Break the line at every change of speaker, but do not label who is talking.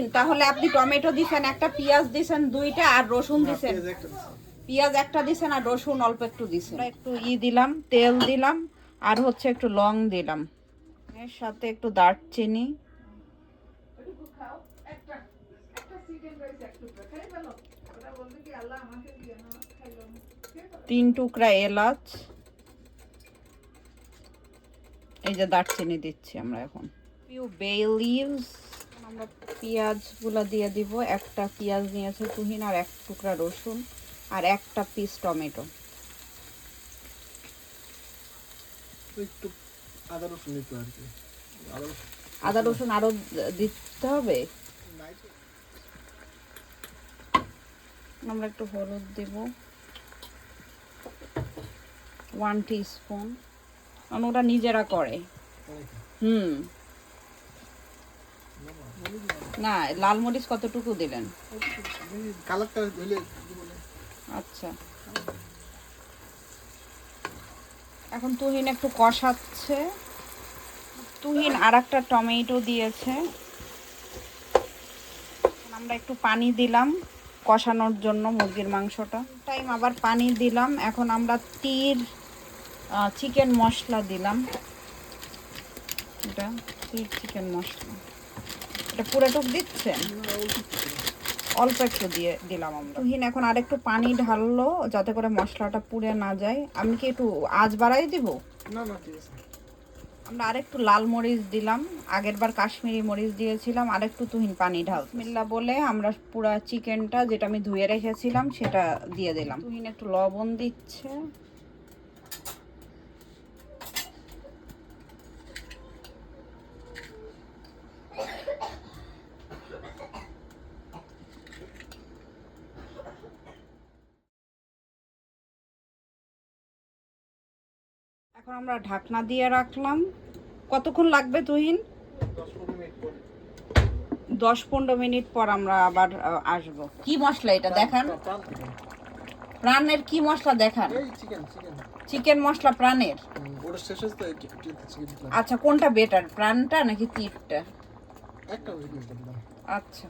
তুহিন, তাহলে আপনি টমেটো দিছেন একটা, পেঁয়াজ দিছেন দুইটা, আর রসুন দিছেন। পেঁয়াজ একটা দিছেন আর রসুন অল্প একটু দিছেন। একটু দিলাম, তেল দিলাম, আর হচ্ছে একটু লং দিলাম, এর সাথে একটু দারচিনি, 3 টুকরা এলাচ, এই যে দারচিনি দিচ্ছি আমরা এখন, ফিউ বে লিভস। আমরা পেঁয়াজগুলো দিয়ে দিব। একটা পেঁয়াজ নিয়েছে তুহিন, আর 1 টুকরা রসুন, আর একটা পিস টমেটো।
একটু আদা রসুন দিতে আর কি,
আদা রসুন আরো দিতে হবে। আমরা একটু হলুদ দেব, 1 টিস্পুন, কারণ ওরা নিজেরা করে। না, লাল মরিচ কতটুকু দিলেন?
কালারটা হইলে।
আচ্ছা, এখন তুহিন একটু কষাচ্ছে। তুহিন আর একটা টমেটো দিয়েছে। আমরা একটু পানি দিলাম কষানোর জন্য মুরগির মাংসটা। টাইম আবার পানি দিলাম। এখন আমরা চিকেন মশলা দিলাম। এটা চিকেন মশলা, এটা পুরোটুক দিচ্ছেন? অল্প একটু দিয়ে দিলাম আমরা। তুহিন এখন আরেকটু পানি ঢাললো যাতে করে মশলাটা পুড়ে না যায়। আমি কি একটু আঁচ বাড়াই দিব?
না না, ঠিক আছে।
আমরা আরেকটু লাল মরিচ দিলাম, আগের বার কাশ্মীরি মরিচ দিয়েছিলাম। আরেকটু তুহিন পানি ঢাল বিসমিল্লাহ বলে আমরা পুরা চিকেনটা যেটা আমি ধুয়ে রেখেছিলাম সেটা দিয়ে দিলাম। তুহিন একটু লবণ দিচ্ছে। এখন আমরা ঢাকনা দিয়ে রাখলাম। কতক্ষণ লাগবে তুহিন? 10-15 মিনিট পর আমরা আবার আসবো। কি মশলা এটা দেখান, প্রাণের কি মশলা দেখান? চিকেন মশলা প্রাণের। আচ্ছা, কোনটা বেটার, প্রাণটা নাকি তীরটা?
একটা।
আচ্ছা।